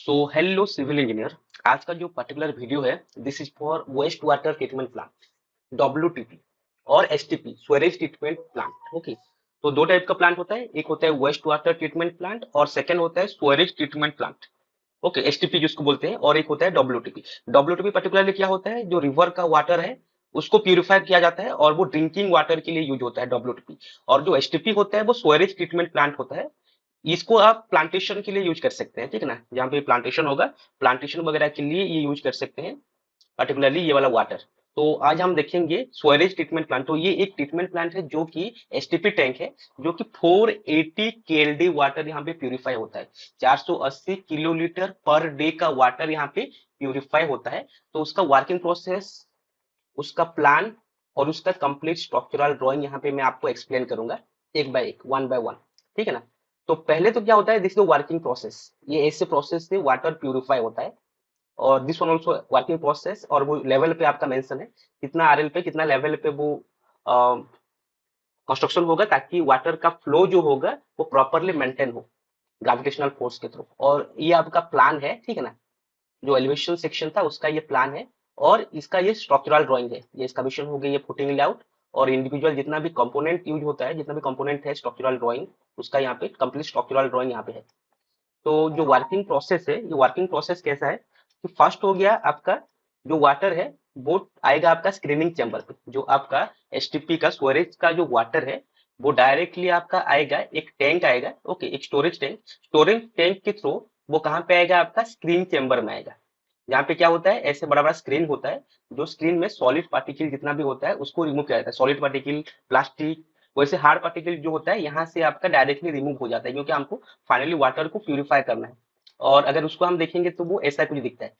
So hello civil engineer. आज का जो पर्टिकुलर वीडियो है this is for waste water treatment plant WTP और STP sewerage treatment plant. Okay, तो दो टाइप का प्लांट होता है, एक होता है वेस्ट वाटर ट्रीटमेंट प्लांट और सेकंड होता है स्वेरेज ट्रीटमेंट प्लांट। ओके, एसटीपी जिसको बोलते हैं, और एक होता है डब्ल्यूटीपी। डब्ल्यूटीपी पर्टिकुलरली क्या होता है, जो रिवर का वाटर है उसको प्यूरिफाई किया जाता है और वो ड्रिंकिंग वाटर के लिए यूज होता है डब्ल्यूटीपी। और जो एसटीपी होता है वो स्वेरेज ट्रीटमेंट प्लांट होता है। इसको आप प्लांटेशन के लिए यूज कर सकते हैं, ठीक है ना, जहाँ पे प्लांटेशन होगा प्लांटेशन वगैरह के लिए ये यूज कर सकते हैं, पर्टिकुलरली ये वाला वाटर। तो आज हम देखेंगे स्वेरेज ट्रीटमेंट प्लांट। तो ये एक ट्रीटमेंट प्लांट है जो कि एसटीपी टैंक है, जो कि 480 केएलडी वाटर यहाँ पे प्यूरिफाई होता है। 480 किलोलीटर पर डे का वाटर यहाँ पे प्यूरिफाई होता है। तो उसका वर्किंग प्रोसेस, उसका प्लान और उसका कंप्लीट स्ट्रक्चरल ड्राइंग यहाँ पे मैं आपको एक्सप्लेन करूंगा एक बाय एक, वन बाय वन, ठीक है ना। तो पहले तो क्या होता है, दिस इज वर्किंग प्रोसेस। ये ऐसे प्रोसेस से वाटर प्यूरिफाई होता है। और this one also working process, और वो लेवल पे आपका मेंशन है कितना आरएल पे कितना लेवल पे वो कंस्ट्रक्शन होगा, ताकि वाटर का फ्लो जो होगा वो प्रॉपरली मेंटेन हो ग्रेविटेशनल फोर्स के थ्रू। और ये आपका प्लान है, ठीक है ना, जो एलिवेशन सेक्शन था उसका ये प्लान है। और इसका ये स्ट्रक्चरल ड्राइंग है, ये इसका मिशन हो गया, ये फुटिंग लेआउट और इंडिविजुअल जितना भी कंपोनेंट यूज होता है, जितना भी कंपोनेंट है स्ट्रक्चरल ड्राइंग, उसका यहाँ पे कंप्लीट स्ट्रक्चरल ड्राइंग यहाँ पे है। तो जो वर्किंग प्रोसेस है, ये वर्किंग प्रोसेस कैसा है कि फर्स्ट हो गया आपका जो वाटर है वो आएगा आपका स्क्रीनिंग चैम्बर पे। जो आपका एसटीपी का स्टोरेज का जो वाटर है वो डायरेक्टली आपका आएगा, एक टैंक आएगा, ओके, एक स्टोरेज टैंक। स्टोरेज टैंक के थ्रू वो कहाँ पे आएगा, आपका स्क्रीन चैम्बर में आएगा। यहाँ पे क्या होता है, ऐसे बड़ा बड़ा स्क्रीन होता है, जो स्क्रीन में सॉलिड पार्टिकल जितना भी होता है उसको रिमूव किया जाता है। सॉलिड पार्टिकल, प्लास्टिक, वैसे हार्ड पार्टिकल जो होता है यहाँ से आपका डायरेक्टली रिमूव हो जाता है, क्योंकि हमको फाइनली वाटर को प्यूरिफाई करना है। और अगर उसको हम देखेंगे तो वो ऐसा कुछ दिखता है,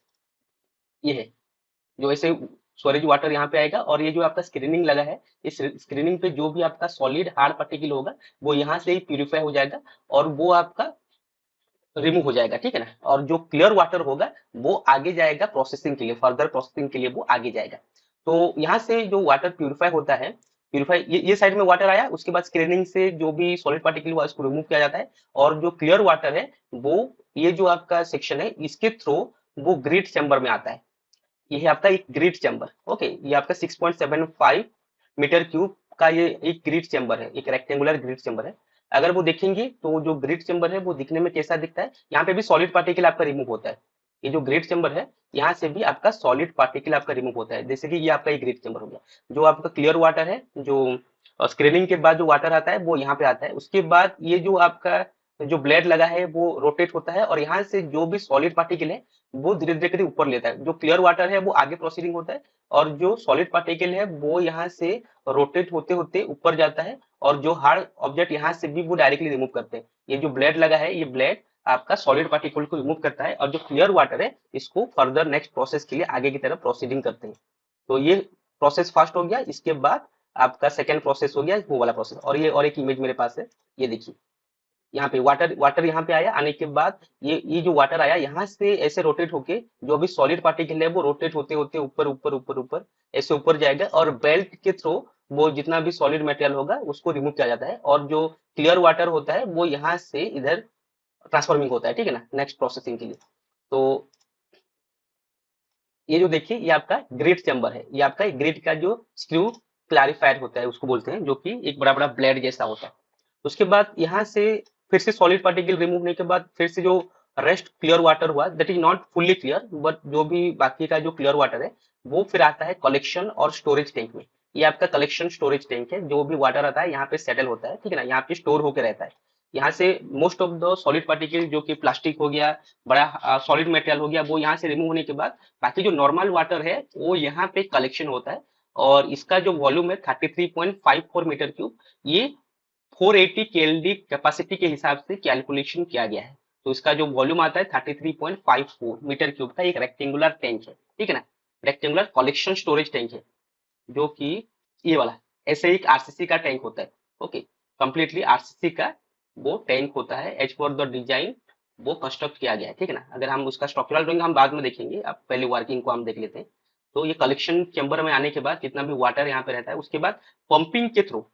ये है जो ऐसे स्टोरेज वाटर यहाँ पे आएगा। और ये जो आपका स्क्रीनिंग लगा है, इस स्क्रीनिंग पे जो भी आपका सॉलिड हार्ड पार्टिकल होगा वो यहाँ से ही प्यूरिफाई हो जाएगा और वो आपका रिमूव हो जाएगा, ठीक है ना। और जो क्लियर वाटर होगा वो आगे जाएगा प्रोसेसिंग के लिए, फर्दर प्रोसेसिंग के लिए वो आगे जाएगा। तो यहाँ से जो वाटर प्यूरिफाई होता है, प्यूरिफाई ये साइड में वाटर आया, उसके बाद स्क्रीनिंग से जो भी सॉलिड पार्टिकल हुआ उसको रिमूव किया जाता है। और जो क्लियर वाटर है वो, ये जो आपका सेक्शन है इसके थ्रू वो ग्रिड चैम्बर में आता है। ये है आपका एक ग्रिड चैम्बर, ओके। ये आपका 6.75 मीटर क्यूब का ये एक ग्रिड चैम्बर है, एक रेक्टेंगुलर ग्रिड चैम्बर है। अगर वो देखेंगे तो जो ग्रिड चैम्बर है वो दिखने में कैसा दिखता है, यहाँ पे भी सॉलिड पार्टिकल आपका रिमूव होता है। ये जो ग्रिड चैम्बर है यहाँ से भी आपका सॉलिड पार्टिकल आपका रिमूव होता है, जैसे कि ये आपका एक ग्रिड चैम्बर हो गया। जो आपका क्लियर वाटर है, जो स्क्रीनिंग के बाद जो वाटर आता है वो यहाँ पे आता है। उसके बाद ये जो आपका जो ब्लेड लगा है वो रोटेट होता है और यहाँ से जो भी सॉलिड पार्टिकल है वो धीरे धीरे करके ऊपर लेता है। जो क्लियर वाटर है वो आगे प्रोसीडिंग होता है और जो सॉलिड पार्टिकल है वो यहाँ से रोटेट होते होते ऊपर जाता है। और जो हार्ड ऑब्जेक्ट यहाँ से भी वो डायरेक्टली रिमूव करते हैं। ये जो ब्लेड लगा है, ये ब्लेड आपका सॉलिड पार्टिकल को रिमूव करता है, और जो क्लियर वाटर है इसको फर्दर नेक्स्ट प्रोसेस के लिए आगे की तरफ प्रोसीडिंग करते हैं। तो ये प्रोसेस फास्ट हो गया। इसके बाद आपका सेकेंड प्रोसेस हो गया वो वाला प्रोसेस। और ये और एक इमेज मेरे पास है, ये देखिए, यहाँ पे वाटर वाटर यहाँ पे आया, आने के बाद ये जो वाटर आया यहाँ से ऐसे रोटेट होके जो भी सॉलिड पार्टिकल है वो रोटेट होते होते ऊपर ऊपर ऊपर ऊपर ऐसे ऊपर जाएगा, और बेल्ट के थ्रू वो जितना भी सॉलिड मटेरियल होगा उसको रिमूव किया जाता है। और जो क्लियर वाटर होता है वो यहाँ से इधर ट्रांसफॉर्मिंग होता है, ठीक है ना, नेक्स्ट प्रोसेसिंग के लिए। तो ये जो देखिए ये आपका ग्रिड चैम्बर है, ये आपका ग्रिड का जो स्क्रू क्लैरिफायर होता है उसको बोलते हैं, जो कि एक बड़ा बड़ा ब्लेड जैसा होता है। उसके बाद यहाँ से फिर से सॉलिड पार्टिकल रिमूव होने के बाद फिर से जो रेस्ट क्लियर वाटर हुआ, that is not fully clear, but जो भी बाकी का जो क्लियर वाटर है वो फिर आता है कलेक्शन और स्टोरेज टैंक में। ये आपका कलेक्शन स्टोरेज टैंक है, जो भी वाटर आता है यहाँ पे सेटल होता है, ठीक है ना, यहाँ पे स्टोर होकर रहता है। यहाँ से most of the solid particle जो कि प्लास्टिक हो गया, बड़ा सॉलिड मटेरियल हो गया, वो यहाँ से रिमूव होने के बाद बाकी जो नॉर्मल वाटर है वो यहाँ पे कलेक्शन होता है। और इसका जो वॉल्यूम है 33.54 मीटर क्यूब, ये 480 केएलडी कैपेसिटी के हिसाब से कैलकुलेशन किया गया है। तो इसका जो वॉल्यूम आता है 33.54 मीटर क्यूब का एक रेक्टेंगुलर टैंक है, ठीक है ना, रेक्टेंगुलर कलेक्शन स्टोरेज टैंक है, जो कि ये वाला ऐसे एक आरसीसी का टैंक होता है। ओके, कंप्लीटली आरसीसी का वो टैंक होता है, एज पर द डिजाइन वो कंस्ट्रक्ट किया गया है, ठीक है ना। अगर हम उसका स्ट्रक्चरल ड्राइंग हम बाद में देखेंगे, अब पहले वर्किंग को हम देख लेते हैं। तो ये कलेक्शन चैम्बर में आने के बाद जितना भी वाटर यहाँ पे रहता है, उसके बाद पंपिंग के थ्रू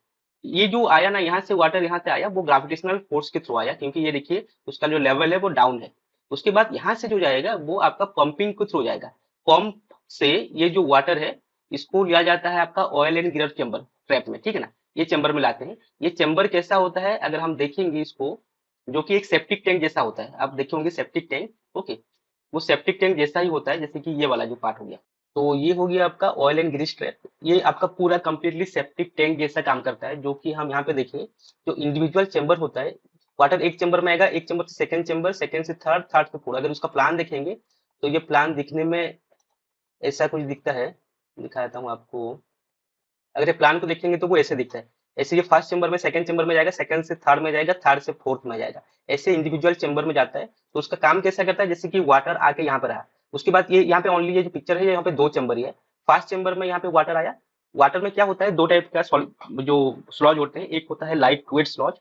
ये जो आया ना, यहाँ से वाटर यहाँ से आया वो ग्रेविटेशनल फोर्स के थ्रू आया, क्योंकि ये देखिए उसका जो लेवल है वो डाउन है। उसके बाद यहाँ से जो जाएगा वो आपका पंपिंग के थ्रू जाएगा। पंप से ये जो वाटर है इसको लिया जाता है आपका oil and gear chamber trap में, ठीक है ना। ये चेम्बर में लाते हैं। ये चेम्बर कैसा होता है अगर हम देखेंगे इसको, जो कि एक सेप्टिक टैंक जैसा होता है, आप देखे होंगे सेप्टिक टैंक, ओके। वो सेप्टिक टैंक जैसा ही होता है, जैसे कि ये वाला जो पार्ट हो गया। तो ये हो गया आपका ऑयल एंड ग्रीस ट्रैप। ये आपका पूरा कंप्लीटली सेप्टिक टैंक जैसा काम करता है, जो कि हम यहाँ पे देखें, जो इंडिविजुअल चेम्बर होता है, वाटर एक चेम्बर में आएगा, एक चेम्बर से सेकंड चेम्बर, सेकंड से थर्ड, थर्ड से फोर्थ। अगर उसका प्लान देखेंगे तो ये प्लान दिखने में ऐसा कुछ दिखता है, दिखाता हूँ आपको। अगर ये प्लान को देखेंगे तो वो ऐसे दिखता है। ऐसे ये फर्स्ट चेम्बर में, सेकंड चेम्बर में जाएगा, सेकंड से थर्ड में जाएगा, थर्ड से फोर्थ में जाएगा, ऐसे इंडिविजुअल चेम्बर में जाता है। तो उसका काम कैसा करता है, जैसे कि वाटर आके यहाँ पर रहा, उसके बाद ये यहाँ पे ओनली ये जो पिक्चर है यहाँ पे दो चेम्बर ही है। फर्स्ट चेम्बर में यहाँ पे वाटर आया, वाटर में क्या होता है, दो टाइप का जो स्लॉज होते हैं, एक होता है लाइट वेट स्लॉज,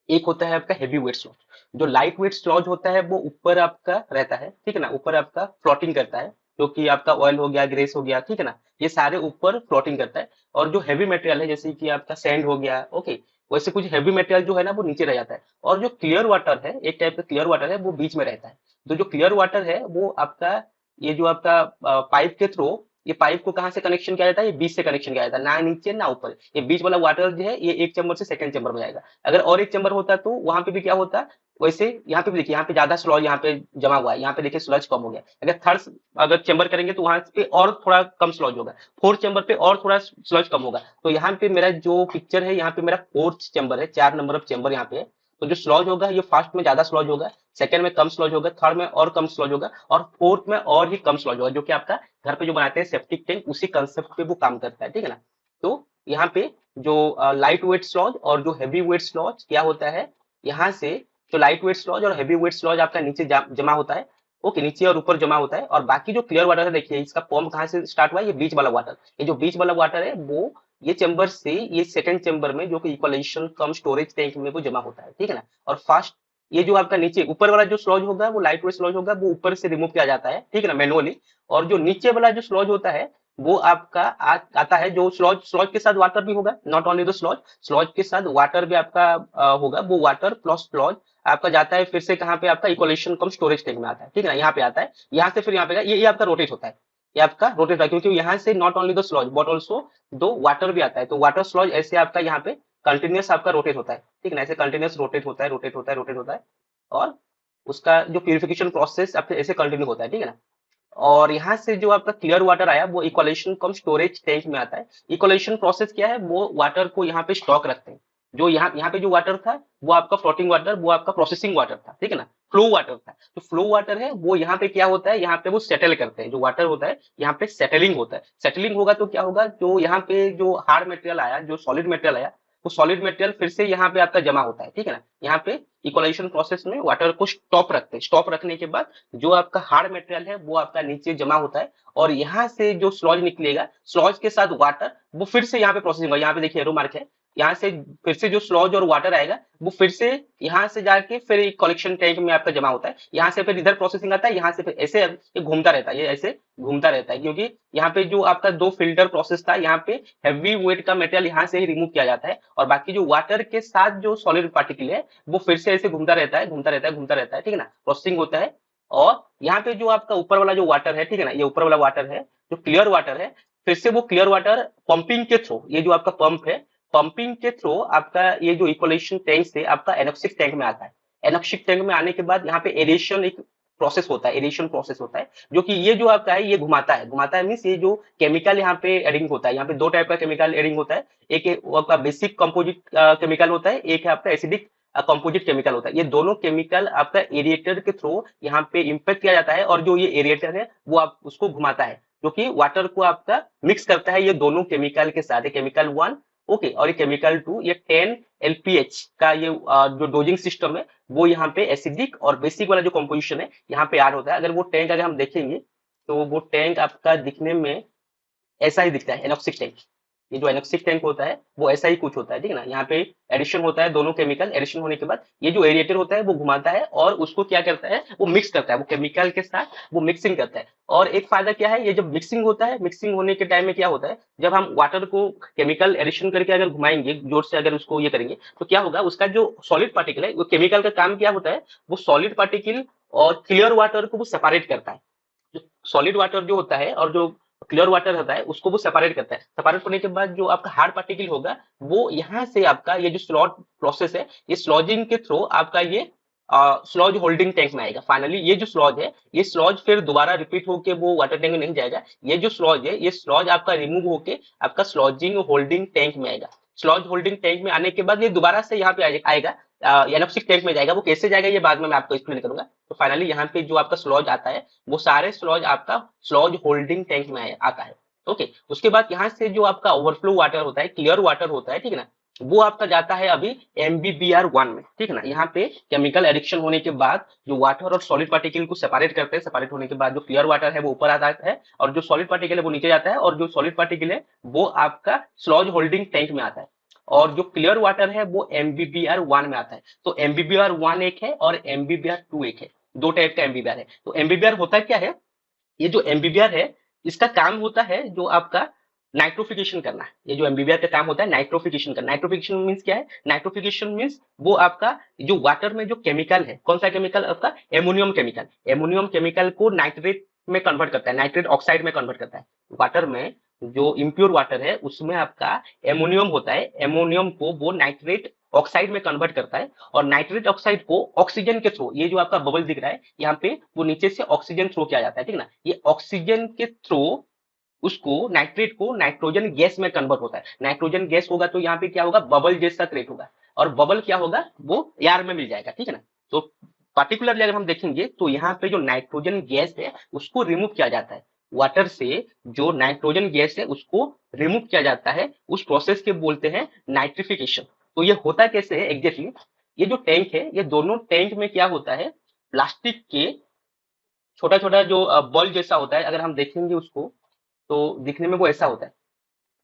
एक होता है आपका हेवी वेट स्लॉज। जो लाइट वेट स्लॉज होता है वो ऊपर आपका रहता है, ठीक है ना, ऊपर आपका फ्लोटिंग करता है, जो कि आपका ऑयल हो गया, ग्रेस हो गया, ठीक है ना, ये सारे ऊपर फ्लोटिंग करता है। और जो हैवी मटेरियल है, जैसे कि आपका सैंड हो गया, ओके, वैसे कुछ हैवी मटेरियल जो है ना वो नीचे रह जाता है। और जो क्लियर वाटर है, एक टाइप का क्लियर वाटर है, वो बीच में रहता है। तो जो क्लियर वाटर है वो आपका, ये जो आपका पाइप के थ्रू, ये पाइप को कहाँ से कनेक्शन किया जाता है, ये बीच से कनेक्शन किया जाता है, ना नीचे ना ऊपर। ये बीच वाला वाटर जो है ये एक चैम्बर से सेकंड चैम्बर में जाएगा। अगर और एक चैम्बर होता तो वहां पे भी क्या होता, वैसे यहाँ पे भी देखिए, यहाँ पे ज्यादा स्लॉज यहाँ पे जमा हुआ है, यहाँ पे देखिए स्लॉज कम हो गया। अगर थर्ड अगर चैम्बर करेंगे तो वहां पे और थोड़ा कम स्लॉज होगा, फोर्थ चैम्बर पे और थोड़ा स्लॉज कम होगा। तो यहाँ पे मेरा जो पिक्चर है, यहाँ पे मेरा फोर्थ चैम्बर है, 4 नंबर ऑफ चैम्बर यहाँ पे है। तो जो स्लॉज होगा ये फर्स्ट में ज्यादा स्लॉज होगा, सेकंड में कम स्लॉज होगा, थर्ड में और कम स्लॉज होगा, और फोर्थ में और ही कम स्लॉज होगा, जो कि आपका घर पे जो बनाते हैं सेप्टिक टैंक, उसी कंसेप्ट पे वो काम करता है, ठीक है ना। तो यहाँ पे जो लाइट वेट स्लॉज और जो हैवी वेट स्लॉज क्या होता है, यहाँ से जो लाइट वेट स्लॉज और हैवी वेट स्लॉज आपका नीचे जमा होता है, ओके, नीचे और ऊपर जमा होता है। और बाकी जो क्लियर वाटर है, देखिए इसका पंप कहाँ से स्टार्ट हुआ है, ये बीच वाला वाटर, ये जो बीच वाला वाटर है वो ये चेम्बर से ये सेकंड चेम्बर में, जो कि इक्वलाइजेशन कम स्टोरेज टैंक में वो जमा होता है, ठीक है ना। और फास्ट ये जो आपका नीचे ऊपर वाला जो स्लॉज होगा वो लाइट वेट स्लॉज होगा, वो ऊपर से रिमूव किया जाता है, ठीक है ना, मैनुअली। और जो नीचे वाला जो स्लॉज होता है वो आपका आता है, जो स्लॉज स्लॉज के साथ वाटर भी होगा, नॉट ओनली द स्लॉज, स्लॉज के साथ वाटर भी आपका होगा, वो वाटर प्लस स्लॉज आपका जाता है फिर से कहाँ पे, आपका इक्वलाइजेशन कम स्टोरेज टैंक में आता है, ठीक है ना, यहाँ पे आता है। यहाँ से फिर यहाँ पे ये आपका रोटेट होता है, ये आपका रोटेट होता है, क्योंकि यहाँ से not only the sludge but also दो वाटर भी आता है। तो वाटर स्लॉज ऐसे आपका यहाँ पे कंटिन्यूस आपका रोटेट होता है, ठीक है ना, ऐसे कंटिन्यूस रोटेट होता है, रोटेट होता है, रोटेट होता है। और उसका जो प्यूरिफिकेशन प्रोसेस आपके ऐसे कंटिन्यू होता है, ठीक है ना। और यहाँ से जो आपका क्लियर वाटर आया वो इक्वलाइजेशन कम स्टोरेज टैंक में आता है। इक्वलाइजेशन प्रोसेस क्या है, वो वाटर को यहाँ पे स्टॉक रखते हैं। जो यहाँ यहाँ पे जो वाटर था वो आपका फ्लोटिंग वाटर, वो आपका प्रोसेसिंग वाटर था, ठीक है ना, फ्लो वाटर था। जो फ्लो वाटर है वो यहाँ पे क्या होता है, यहाँ पे वो सेटल करते हैं, जो वाटर होता है यहाँ पे सेटलिंग होता है। सेटलिंग होगा तो क्या होगा, जो यहाँ पे जो हार्ड मटेरियल आया, जो सॉलिड मटेरियल आया, वो सॉलिड मटेरियल फिर से यहाँ पे आपका जमा होता है, ठीक है ना। यहाँ पे इक्वलाइजेशन प्रोसेस में वाटर को स्टॉप रखते हैं, स्टॉप रखने के बाद जो आपका हार्ड मटेरियल है वो आपका नीचे जमा होता है। और यहाँ से जो स्लॉज निकलेगा, स्लॉज के साथ वाटर, वो फिर से यहाँ पे प्रोसेसिंग होगा, यहाँ पे देखिए एरो मार्क है, यहाँ से फिर से जो स्लॉज और वाटर आएगा वो फिर से यहाँ से जाके फिर एक कलेक्शन टैंक में आपका जमा होता है, यहाँ से फिर इधर प्रोसेसिंग आता है, यहाँ से फिर ऐसे ये घूमता रहता है, ये ऐसे घूमता रहता है, क्योंकि यहाँ पे जो आपका दो फिल्टर प्रोसेस था, यहाँ पे हैवी वेट का मटेरियल यहाँ से ही रिमूव किया जाता है, और बाकी जो वाटर के साथ जो सॉलिड पार्टिकल है वो फिर से ऐसे घूमता रहता है, घूमता रहता है, घूमता रहता है, ठीक है ना, प्रोसेसिंग होता है। और यहाँ पे जो आपका ऊपर वाला जो वाटर है, ठीक है ना, ये ऊपर वाला वाटर है जो क्लियर वाटर है, फिर से वो क्लियर वाटर पंपिंग के थ्रू, ये जो आपका पंप है, पंपिंग के थ्रू आपका ये जो इक्वलाइजेशन टैंक से आपका एनोक्सिक टैंक में आता है। एनोक्सिक टैंक में आने के बाद यहाँ पे एरेशन एक प्रोसेस होता है, एरेशन प्रोसेस होता है, जो कि ये जो आपका है ये घुमाता है, घुमाता है मीन्स ये जो केमिकल यहाँ पे एडिंग होता है, यहाँ पे दो टाइप का केमिकल एडिंग होता है, एक है वो आपका बेसिक कंपोजिट केमिकल होता है, एक है आपका एसिडिक कंपोजिट केमिकल होता है। ये दोनों केमिकल आपका एरिएटर के थ्रू यहाँ पे इम्पैक्ट किया जाता है, और जो ये एरिएटर है वो आप उसको घुमाता है, जो कि वाटर को आपका मिक्स करता है ये दोनों केमिकल के साथ, केमिकल वन, ओके, और ये केमिकल टू, ये 10 एलपीएच का ये जो डोजिंग सिस्टम है वो यहाँ पे एसिडिक और बेसिक वाला जो कंपोजिशन है यहाँ पे ऐड होता है। अगर वो टैंक अगर हम देखेंगे तो वो टैंक आपका दिखने में ऐसा ही दिखता है, एनोक्सिक टैंक। ये जो एनोक्सिक टैंक होता है वो ऐसा ही कुछ होता है, ठीक है ना। यहाँ पे एडिशन होता है, दोनों केमिकल एडिशन होने के बाद ये जो एरिएटर होता है वो घुमाता है और उसको क्या करता है, वो मिक्स करता है, वो केमिकल के साथ वो मिक्सिंग करता है। और एक फायदा क्या है, ये जब मिक्सिंग होता है, मिक्सिंग होने के टाइम में क्या होता है, जब हम वाटर को केमिकल एडिशन करके अगर घुमाएंगे जोर से, अगर उसको ये करेंगे तो क्या होगा, उसका जो सॉलिड पार्टिकल है, वो केमिकल का काम क्या होता है, वो सॉलिड पार्टिकल और क्लियर वाटर को वो सेपरेट करता है। जो सॉलिड वाटर जो होता है और जो क्लियर वाटर होता है उसको वो सेपरेट करता है। सेपरेट होने के बाद जो आपका हार्ड पार्टिकल होगा वो यहाँ से आपका ये जो स्लॉट प्रोसेस है, ये स्लॉजिंग के थ्रू आपका ये स्लॉज होल्डिंग टैंक में आएगा। फाइनली ये जो स्लॉज है, ये स्लॉज फिर दोबारा रिपीट होके वो वाटर टैंक में नहीं जाएगा। ये जो स्लॉज है, ये स्लॉज आपका रिमूव होके आपका स्लॉजिंग होल्डिंग टैंक में आएगा। स्लॉज होल्डिंग टैंक में आने के बाद ये दोबारा से यहाँ पे आएगा एनोक्सिक टैंक में जाएगा। वो कैसे जाएगा ये बाद में मैं आपको एक्सप्लेन करूंगा। तो फाइनली यहाँ पे जो आपका स्लॉज आता है वो सारे स्लॉज आपका स्लॉज होल्डिंग टैंक में आता है। ओके, उसके बाद यहाँ से जो आपका ओवरफ्लो वाटर होता है, क्लियर वाटर होता है, ठीक है ना, वो आपका जाता है अभी MBBR1 में, ठीक है ना। यहाँ पे केमिकल एडिक्शन होने के बाद जो वाटर और सॉलिड पार्टिकल को सेपरेट करते हैं, सेपरेट होने के बाद जो क्लियर वाटर है वो ऊपर आता है और जो सॉलिड पार्टिकल है वो नीचे जाता है और जो सॉलिड पार्टिकल है वो आपका स्लॉज होल्डिंग टैंक में आता है और जो क्लियर वाटर है वो MBBR1 में आता है। तो MBBR1 एक है और MBBR2 एक है, दो टाइप का MBBR है। तो MBBR होता क्या है, ये जो MBBR है इसका काम होता है जो आपका नाइट्रोफिकेशन करना है। ये जो MBBR का काम होता है नाइट्रोफिकेशन करना। नाइट्रोफिकेशन मींस क्या है, नाइट्रोफिकेशन मींस वो आपका जो वाटर में जो केमिकल है, कौन सा केमिकल आपका, एमोनियम केमिकल, एमोनियम केमिकल को नाइट्रेट में कन्वर्ट करता है, नाइट्रेट ऑक्साइड में कन्वर्ट करता है। वाटर में जो इम्प्योर वाटर है उसमें आपका एमोनियम होता है, एमोनियम को वो नाइट्रेट ऑक्साइड में कन्वर्ट करता है और नाइट्रेट ऑक्साइड को ऑक्सीजन के थ्रू, ये जो आपका बबल दिख रहा है यहाँ पे, वो नीचे से ऑक्सीजन थ्रू किया जाता है, ठीक ना। ये ऑक्सीजन के थ्रू उसको नाइट्रेट को नाइट्रोजन गैस में कन्वर्ट होता है। नाइट्रोजन गैस होगा तो यहाँ पे क्या होगा, बबल जैसा क्रिएट होगा और बबल क्या होगा, वो एयर में मिल जाएगा, ठीक है ना। तो पार्टिकुलरली अगर हम देखेंगे तो यहाँ पे जो नाइट्रोजन गैस है उसको रिमूव किया जाता है वाटर से। जो नाइट्रोजन गैस है उसको रिमूव किया जाता है, उस प्रोसेस के बोलते हैं नाइट्रिफिकेशन। तो ये होता कैसे है एग्जैक्टली, ये जो टैंक है, ये दोनों टैंक में क्या होता है, प्लास्टिक के छोटा छोटा जो बॉल जैसा होता है, अगर हम देखेंगे उसको तो दिखने में वो ऐसा होता है।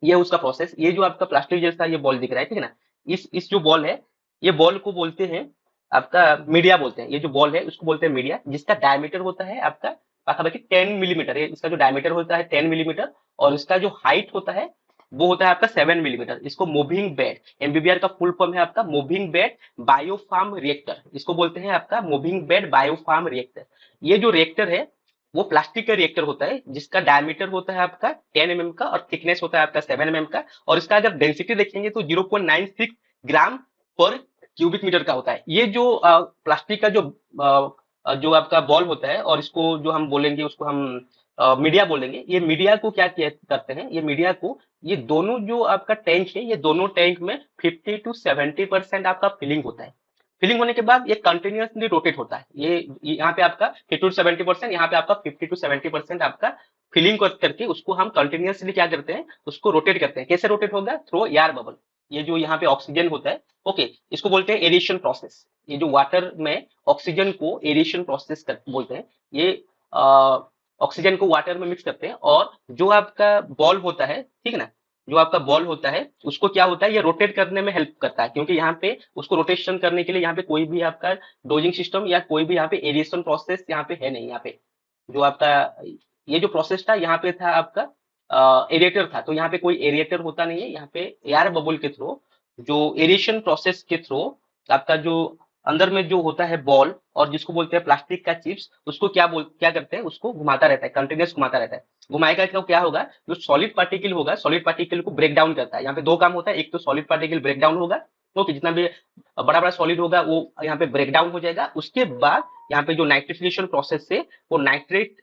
ये उसका प्रोसेस, ये जो आपका प्लास्टिक जैसा ये बॉल दिख रहा है, ठीक है ना, इस जो बॉल है, ये बॉल को बोलते हैं आपका मीडिया बोलते हैं। ये जो बॉल है उसको बोलते हैं मीडिया, जिसका डायमीटर होता है आपका पाखापाखी 10 मिलीमीटर। इसका जो डायमीटर होता है 10 मिलीमीटर और इसका जो हाइट होता है वो होता है आपका 7 मिलीमीटर। इसको मूविंग बेड, MBBR का फुल फॉर्म है आपका मूविंग बेड बायोफार्म रिएक्टर, इसको बोलते हैं आपका मूविंग बेड बायोफार्म रिएक्टर। ये जो रिएक्टर है वो प्लास्टिक का रिएक्टर होता है जिसका डायमीटर होता है आपका 10 mm का और थिकनेस होता है आपका 7 mm का और इसका अगर डेंसिटी देखेंगे तो 0.96 ग्राम पर क्यूबिक मीटर का होता है। ये जो प्लास्टिक का जो आपका बॉल होता है और इसको जो हम बोलेंगे उसको हम मीडिया बोलेंगे। ये मीडिया को क्या करते हैं, ये मीडिया को, ये दोनों जो आपका टैंक है, ये दोनों टैंक में 50 to 70% आपका फिलिंग होता है। फिलिंग होने के बाद ये कंटिन्यूअसली रोटेट होता है। ये यहाँ पे आपका 50 to 70%, यहाँ पे आपका 50 to 70% आपका फिलिंग करके उसको हम कंटिन्यूअसली क्या करते हैं, उसको रोटेट करते हैं। कैसे रोटेट होगा, थ्रू एयर बबल। ये जो यहाँ पे ऑक्सीजन होता है, ओके, इसको बोलते हैं एरेशन प्रोसेस। ये जो वाटर में ऑक्सीजन को एरेशन प्रोसेस बोलते हैं। ये ऑक्सीजन को वाटर में मिक्स करते हैं और जो आपका बॉल होता है, ठीक है ना, जो आपका बॉल होता है उसको क्या होता है, ये रोटेट करने में हेल्प करता है क्योंकि यहाँ पे उसको रोटेशन करने के लिए यहाँ पे कोई भी आपका डोजिंग सिस्टम या कोई भी यहाँ पे एरिएशन प्रोसेस यहाँ पे है नहीं। यहाँ पे जो आपका ये जो प्रोसेस था यहाँ पे था आपका एरिएटर था, तो यहाँ पे कोई एरिएटर होता नहीं है। यहाँ पे एयर बबल के थ्रू, जो एरिएशन प्रोसेस के थ्रू आपका जो अंदर में जो होता है बॉल और जिसको बोलते हैं प्लास्टिक का चिप्स, उसको क्या करते हैं, उसको घुमाता रहता है, कंटिन्यूस घुमाता रहता है। घुमाएगा तो क्या होगा, जो सॉलिड पार्टिकल होगा, सॉलिड पार्टिकल को ब्रेक डाउन करता है। यहाँ पे दो काम होता है, एक तो सॉलिड पार्टिकल ब्रेक डाउन होगा, तो जितना भी बड़ा बड़ा सॉलिड होगा वो यहाँ पे ब्रेक डाउन हो जाएगा। उसके बाद यहाँ पे जो नाइट्रिफिकेशन प्रोसेस से वो नाइट्रेट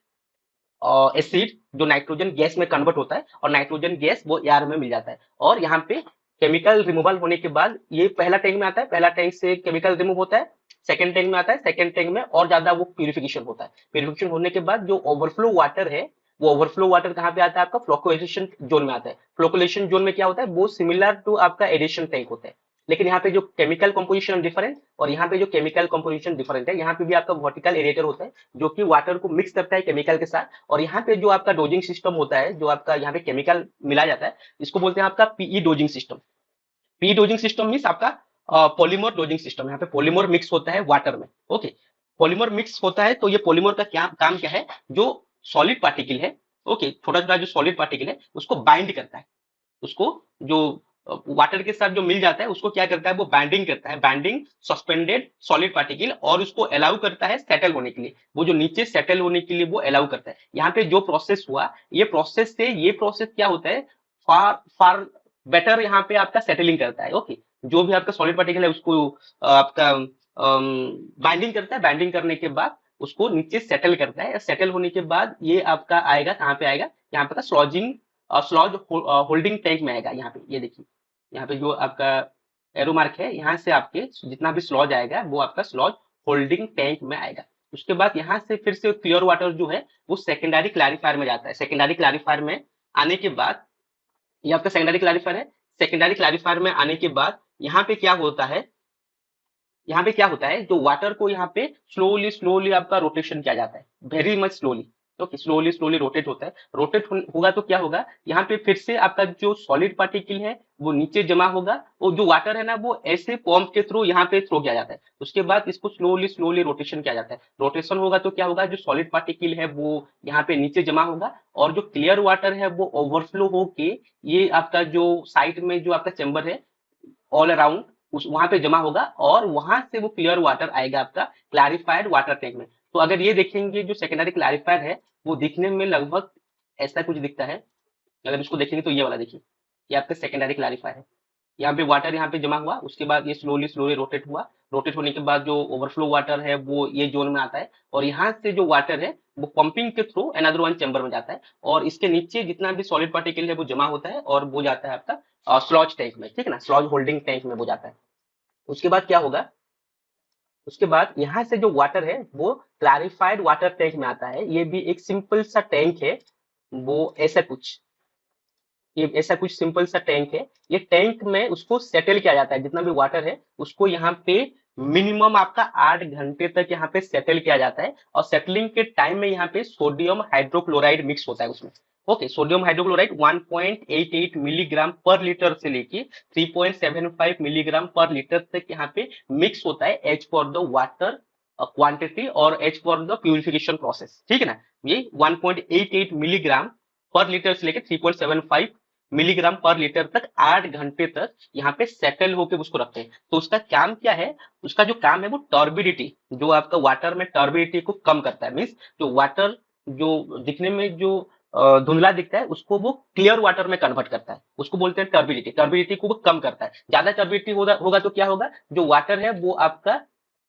एसिड जो नाइट्रोजन गैस में कन्वर्ट होता है और नाइट्रोजन गैस वो एयर में मिल जाता है। और यहाँ पे केमिकल रिमूवल होने के बाद ये पहला टैंक में आता है, पहला टैंक से केमिकल रिमूव होता है, सेकंड टैंक में आता है, सेकंड टैंक में और ज्यादा वो प्यूरिफिकेशन होता है। प्यूरिफिकेशन होने के बाद जो ओवरफ्लो वाटर है, वो ओवरफ्लो वाटर कहाँ पे आता है, आपका फ्लोकुलेशन जोन में आता है। फ्लोकुलेशन जोन में क्या होता है, वो सिमिलर टू आपका एडिशन टैंक होता है, लेकिन यहाँ पे जो केमिकल कंपोजिशन डिफरेंट और यहाँ पे जो केमिकल कंपोजिशन डिफरेंट है। यहाँ पे भी आपका वर्टिकल एरेटर होता है जो कि वाटर को मिक्स करता है केमिकल के साथ, और यहाँ पे जो आपका डोजिंग सिस्टम होता है, जो आपका यहाँ पे केमिकल मिला जाता है, इसको बोलते हैं आपका PE dosing system. P dosing system means आपका पॉलीमर डोजिंग सिस्टम। यहाँ पे पॉलीमर मिक्स होता है वाटर में, ओके, पॉलीमर मिक्स होता है। तो ये पॉलीमर का क्या काम क्या है, जो सॉलिड पार्टिकल है, ओके, छोटा छोटा जो सॉलिड पार्टिकल है उसको बाइंड करता है, उसको जो वाटर के साथ जो मिल जाता है उसको क्या करता है, वो बाइंडिंग करता है, बाइंडिंग सस्पेंडेड सॉलिड पार्टिकल, और उसको अलाउ करता है सेटल होने के लिए, वो जो नीचे सेटल होने के लिए वो अलाउ करता है। यहाँ पे जो प्रोसेस हुआ, ये प्रोसेस क्या होता है, फार फार बेटर यहाँ पे आपका सेटलिंग करता है। ओके, जो भी आपका सॉलिड पार्टिकल है उसको आपका बाइंडिंग करता है, बाइंडिंग करने के बाद उसको नीचे सेटल करता है, सेटल होने के बाद ये आपका आएगा कहाँ पे आएगा, यहाँ पे स्लॉजिंग स्लॉज होल्डिंग टैंक में आएगा। यहाँ पे ये देखिए, यहाँ पे जो आपका एरो मार्क है, यहाँ से आपके जितना भी स्लॉज आएगा वो आपका स्लॉज होल्डिंग टैंक में आएगा। उसके बाद यहाँ से फिर से क्लियर वाटर जो है वो सेकेंडरी क्लैरिफायर में जाता है। सेकेंडरी क्लैरिफायर में आने के बाद, ये आपका सेकेंडरी क्लैरिफायर है, सेकेंडरी क्लैरिफायर में आने के बाद यहाँ पे क्या होता है, यहाँ पे क्या होता है, जो वाटर को यहाँ पे स्लोली स्लोली आपका रोटेशन किया जाता है, very much slowly. Okay, slowly slowly rotate होता है, रोटेट होगा तो क्या होगा, यहाँ पे फिर से आपका जो सॉलिड पार्टिकल है वो नीचे जमा होगा, और जो वाटर है ना वो ऐसे पंप के थ्रू यहाँ पे थ्रो किया जाता है। उसके बाद इसको स्लोली स्लोली रोटेशन किया जाता है, रोटेशन होगा तो क्या होगा, जो सॉलिड पार्टिकल है वो यहाँ पे नीचे जमा होगा, और जो क्लियर वाटर है वो ओवरफ्लो होके ये आपका जो साइड में जो आपका चैम्बर है ऑल अराउंड उस वहां पे जमा होगा, और वहां से वो क्लियर वाटर आएगा आपका क्लैरिफाइड वाटर टैंक में। तो अगर ये देखेंगे जो सेकेंडरी क्लैरिफायर है वो दिखने में लगभग ऐसा कुछ दिखता है। अगर इसको देखेंगे तो ये वाला देखिए, ये आपका सेकेंडरी क्लैरिफायर है, यहाँ पे वाटर यहाँ पे जमा हुआ, उसके बाद ये स्लोली स्लोली रोटेट हुआ, रोटेट होने के बाद जो ओवरफ्लो वाटर है वो ये जोन में आता है, और यहाँ से जो वाटर है वो पंपिंग के थ्रू अनदर वन चैम्बर में जाता है, और इसके नीचे जितना भी सॉलिड पार्टिकल है वो जमा होता है और वो जाता है आपका स्लॉज टैंक में, ठीक है ना, स्लॉज होल्डिंग टैंक में वो जाता है। उसके बाद क्या होगा, उसके बाद यहाँ से जो वाटर है वो क्लैरिफाइड वाटर टैंक में आता है। ये भी एक सिंपल सा टैंक है, वो ऐसा कुछ, ये ऐसा कुछ सिंपल सा टैंक है। ये टैंक में उसको सेटल किया जाता है, जितना भी वाटर है उसको यहाँ पे मिनिमम आपका 8 घंटे तक यहाँ पे सेटल किया जाता है, और सेटलिंग के टाइम में यहाँ पे सोडियम हाइड्रोक्लोराइड मिक्स होता है उसमें। ओके, सोडियम हाइड्रोक्लोराइड 1.88 मिलीग्राम पर लीटर से लेके 3.75 मिलीग्राम पर लीटर तक यहाँ पे मिक्स होता है, as per the water quantity और as per the purification process, ठीक है ना। ये 1.88 मिलीग्राम पर लीटर से लेके 3.75 मिलीग्राम पर लीटर तक 8 घंटे तक यहाँ पे सेटल होके उसको रखते हैं। तो उसका काम क्या है, उसका जो काम है वो टर्बिडिटी, जो आपका वाटर में टर्बिडिटी को कम करता है, मीन्स जो वाटर जो दिखने में जो धुंधला दिखता है उसको वो क्लियर वाटर में कन्वर्ट करता है, उसको बोलते हैं टर्बिडिटी, टर्बिडिटी को वो कम करता है। ज्यादा टर्बिडिटी होगा तो क्या होगा, जो वाटर है वो आपका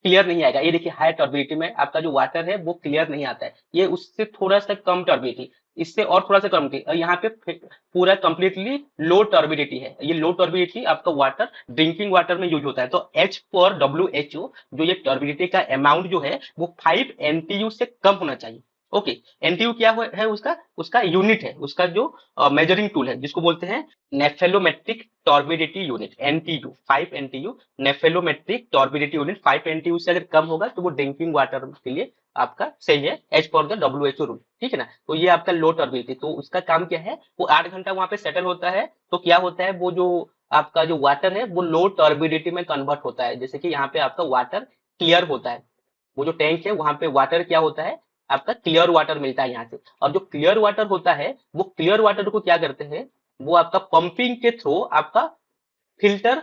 क्लियर नहीं आएगा। ये देखिए, हाई टर्बिडिटी में आपका जो वाटर है वो क्लियर नहीं आता है, ये उससे थोड़ा सा कम टर्बिडिटी, इससे और थोड़ा सा कम की, और यहाँ पे पूरा कंप्लीटली लो टर्बिडिटी है। ये लो टर्बिडिटी आपका वाटर ड्रिंकिंग वाटर में यूज होता है। तो एच पर WHO जो ये टर्बिडिटी का अमाउंट जो है वो 5 NTU से कम होना चाहिए। ओके, NTU क्या है उसका उसका यूनिट है, उसका जो मेजरिंग टूल है जिसको बोलते हैं nephelometric turbidity unit, NTU 5 NTU, nephelometric turbidity unit 5 NTU से अगर कम होगा तो वो ड्रिंकिंग वाटर के लिए आपका सही है, as per the WHO rule, ठीक है ना। तो ये आपका लो टर्बिडिटी, तो उसका काम क्या है, वो 8 घंटा वहां पे सेटल होता है, तो क्या होता है, वो जो आपका जो वाटर है वो लो टर्बिडिटी में कन्वर्ट होता है। जैसे कि यहाँ पे आपका वाटर क्लियर होता है, वो जो टैंक है वहां पे वाटर क्या होता है, आपका क्लियर वाटर मिलता है यहाँ से, और जो क्लियर वाटर होता है वो क्लियर वाटर को क्या करते हैं, वो आपका पंपिंग के थ्रू आपका filter,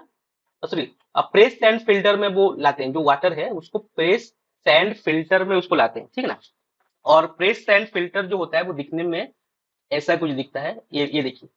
sorry, press sand filter में वो लाते हैं, जो वाटर है उसको प्रेस सैंड फिल्टर में उसको लाते हैं, ठीक है ना। और प्रेस सैंड फिल्टर जो होता है वो दिखने में ऐसा कुछ दिखता है, ये देखिए,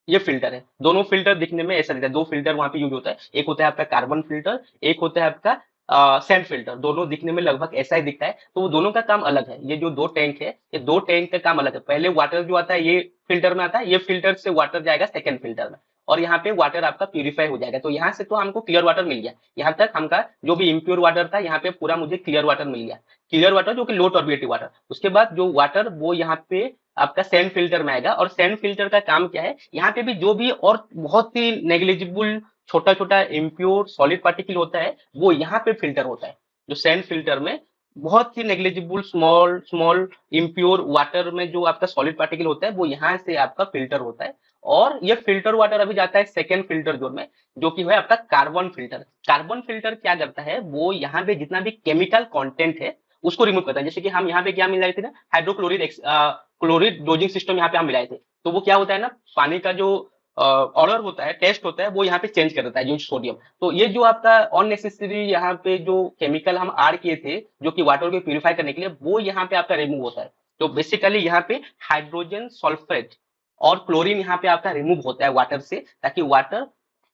ये फिल्टर है, दोनों फिल्टर दिखने में ऐसा दिखता है, दो फिल्टर वहां पे यूज होता है, एक होता है आपका कार्बन फिल्टर, एक होता है आपका सैंड फिल्टर, दोनों दिखने में लगभग ऐसा ही दिखता है। तो वो दोनों का काम अलग है, ये जो दो टैंक है ये दो टैंक का काम अलग है। पहले वाटर जो आता है ये फिल्टर में आता है, ये फिल्टर से वाटर जाएगा सेकंड फिल्टर में, और यहाँ पे वाटर आपका प्यूरिफाई हो जाएगा। तो यहाँ से तो हमको क्लियर वाटर मिल गया, यहाँ तक हमका जो भी इम्प्योर वाटर था यहाँ पे पूरा मुझे क्लियर वाटर मिल गया, क्लियर वाटर जो कि लो टर्बिडिटी वाटर। उसके बाद जो वाटर वो यहाँ पे आपका सैंड फिल्टर में आएगा, और सैंड फिल्टर का काम क्या है, यहाँ पे भी जो भी और बहुत ही नेग्लिजिबल छोटा छोटा इम्प्योर सॉलिड पार्टिकल होता है वो यहाँ पे फिल्टर होता है। जो सैंड फिल्टर में बहुत ही negligible small small impure water में जो आपका सॉलिड पार्टिकल होता है वो यहाँ से आपका फिल्टर होता है, और ये फिल्टर वाटर अभी जाता है सेकेंड फिल्टर जोन में, जो कि है आपका कार्बन फिल्टर। कार्बन फिल्टर क्या करता है, वो यहाँ पे जितना भी केमिकल कंटेंट है उसको रिमूव करता है। जैसे कि हम यहाँ पे क्या मिलाए थे ना, हाइड्रोक्लोरिक क्लोरिड डोजिंग सिस्टम यहाँ पे हम मिलाए थे, तो वो क्या होता है ना, पानी का जो ऑर्डर होता है, टेस्ट होता है, वो यहाँ पे चेंज कर देता है यूज सोडियम। तो ये जो आपका अननेसेसरी यहाँ पे जो केमिकल हम ऐड किए थे जो कि वाटर को प्यूरिफाई करने के लिए, वो यहाँ पे आपका रिमूव होता है। तो बेसिकली यहाँ पे हाइड्रोजन सल्फेट और क्लोरीन यहाँ पे आपका रिमूव होता है वाटर से, ताकि वाटर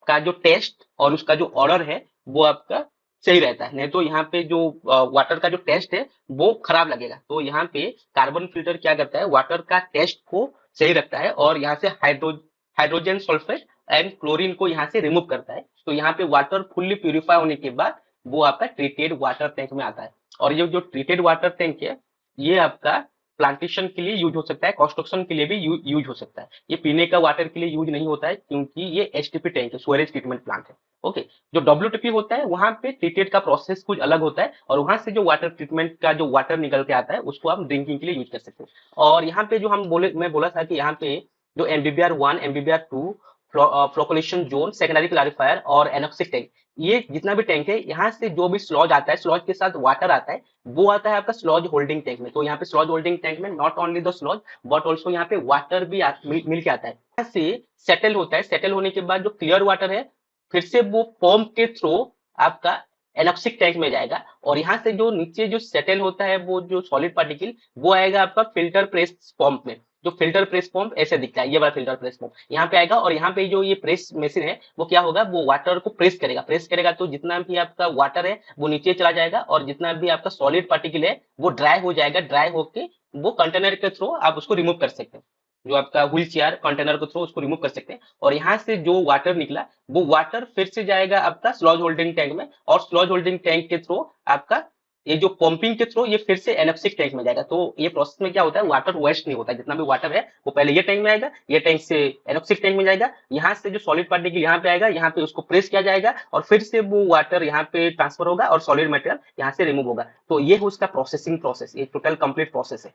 का जो टेस्ट और उसका जो ऑर्डर है वो आपका सही रहता है। नहीं तो यहाँ पे जो वाटर का जो टेस्ट है वो खराब लगेगा। तो यहाँ पे कार्बन फिल्टर क्या करता है, वाटर का टेस्ट को सही रखता है और यहाँ से हाइड्रोजन सल्फेट एंड क्लोरीन को यहाँ से रिमूव करता है। तो यहाँ पे वाटर फुल्ली प्यूरिफाई होने के बाद वो आपका ट्रीटेड वाटर टैंक में आता है। और ये जो ट्रीटेड वाटर टैंक है, ये आपका प्लांटेशन के लिए यूज हो सकता है, कंस्ट्रक्शन के लिए भी यूज हो सकता है। ये पीने का वाटर के लिए यूज नहीं होता है, क्योंकि ये एचटीपी टैंक है, स्टोरेज ट्रीटमेंट प्लांट है। ओके। जो डब्ल्यूटीपी होता है वहां पे ट्रीटेड का प्रोसेस कुछ अलग होता है, और वहां से जो वाटर ट्रीटमेंट का जो वाटर निकल के आता है उसको आप ड्रिंकिंग के लिए यूज कर सकते हैं। और यहाँ पे जो मैं बोला था कि यहाँ पे जो MBBR 1, MBBR 2, flocculation zone, secondary clarifier और एनोक्सिक टैंक, ये जितना भी टैंक है, यहाँ से जो भी स्लॉज आता है, स्लॉज के साथ वाटर आता है, वो आता है आपका स्लॉज होल्डिंग टैंक में। तो यहाँ पे स्लॉज होल्डिंग टैंक में not only the sludge but also यहाँ पे वाटर भी मिल के आता है। यहाँ से सेटल होता है, सेटल होने के बाद जो क्लियर वाटर है फिर से वो पंप के थ्रू आपका एनोक्सिक टैंक में जाएगा, और यहाँ से जो नीचे जो सेटल होता है वो जो सॉलिड पार्टिकल, वो आएगा आपका फिल्टर प्रेस पंप में। जो फिल्टर प्रेस पंप ऐसे दिखता है, ये वाला फिल्टर प्रेस पंप यहाँ पे आएगा, और यहाँ पे जो ये प्रेस मशीन है वो क्या होगा, वो वाटर को प्रेस करेगा। प्रेस करेगा तो जितना भी आपका वाटर है वो नीचे चला जाएगा, और जितना भी आपका सॉलिड पार्टिकल है वो ड्राई हो जाएगा। ड्राई होके वो कंटेनर के थ्रू आप उसको रिमूव कर सकते हैं, जो आपका व्हील चेयर कंटेनर के थ्रू उसको रिमूव कर सकते हैं। और यहाँ से जो वाटर निकला वो वाटर फिर से जाएगा आपका स्लॉज होल्डिंग टैंक में, और स्लॉज होल्डिंग टैंक के थ्रू आपका ये जो पंपिंग के थ्रू ये फिर से एनोक्सिक टैंक में जाएगा। तो ये प्रोसेस में क्या होता है, वाटर वेस्ट नहीं होता। जितना भी वाटर है वो पहले ये टैंक में आएगा, ये टैंक से एनोक्सिक टैंक में जाएगा, यहाँ से जो सॉलिड पार्टिकल यहाँ पे आएगा, यहाँ पे उसको प्रेस किया जाएगा, और फिर से वो वाटर यहाँ पे ट्रांसफर होगा और सॉलिड मटेरियल यहाँ से रिमूव होगा। तो ये है उसका प्रोसेसिंग प्रोसेस, ये टोटल कंप्लीट प्रोसेस है,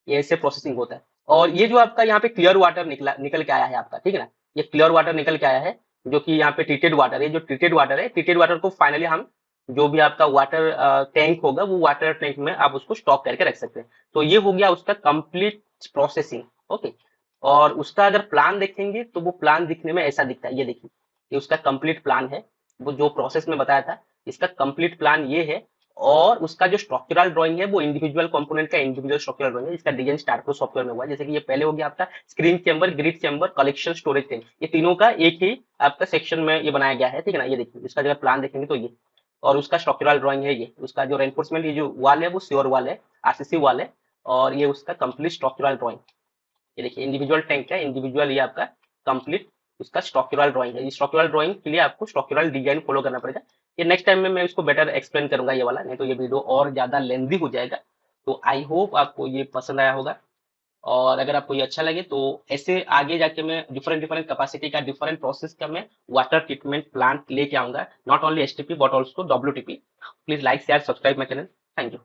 ये ऐसे प्रोसेसिंग होता है। और ये जो आपका यहाँ पे क्लियर वाटर निकल के आया है आपका, ठीक है ना, ये क्लियर वाटर निकल के आया है, जो कि यहाँ पे ट्रीटेड वाटर है। जो ट्रीटेड वाटर है, ट्रीटेड वाटर को फाइनली हम जो भी आपका वाटर टैंक होगा वो वाटर टैंक में आप उसको स्टॉक करके रख सकते हैं। तो ये हो गया उसका कंप्लीट प्रोसेसिंग। ओके। और उसका अगर प्लान देखेंगे तो वो प्लान दिखने में ऐसा दिखता है, ये देखिए, ये उसका कंप्लीट प्लान है। वो जो प्रोसेस में बताया था, इसका कंप्लीट प्लान ये है। और उसका जो स्ट्रक्चरल ड्राइंग है वो इंडिविजुअल कंपोनेंट का इंडिविजुअल स्ट्रक्चरल ड्राइंग है। इसका डिजाइन स्टारप्रो सॉफ्टवेयर में हुआ है। जैसे कि ये पहले हो गया आपका screen chamber, grid chamber, collection, storage tank, ये तीनों का एक ही आपका सेक्शन में ये बनाया गया है, ठीक है ना। ये देखिए, इसका अगर प्लान देखेंगे तो ये, और उसका स्ट्रक्चरल ड्राइंग है ये, उसका जो रेनफोर्समेंट, ये जो वाल है वो श्योर वाल है, आरसीसी वाल है, और ये उसका कंप्लीट स्ट्रक्चरल ड्राइंग। ये देखिए, इंडिविजुअल टैंक है, इंडिविजुअल ये आपका कंप्लीट उसका स्ट्रक्चरल ड्राइंग है। स्ट्रक्चरल ड्राइंग के लिए आपको स्ट्रक्चरल डिजाइन फॉलो करना पड़ेगा। ये नेक्स्ट टाइम में मैं इसको बेटर एक्सप्लेन करूंगा ये वाला, नहीं तो ये वीडियो और ज्यादा लेंथी हो जाएगा। तो आई होप आपको ये पसंद आया होगा, और अगर आपको ये अच्छा लगे तो ऐसे आगे जाके मैं डिफरेंट डिफरेंट कैपेसिटी का, डिफरेंट प्रोसेस का मैं वाटर ट्रीटमेंट प्लांट लेके आऊंगा, not only STP but also WTP. Please like share subscribe my channel. Thank you.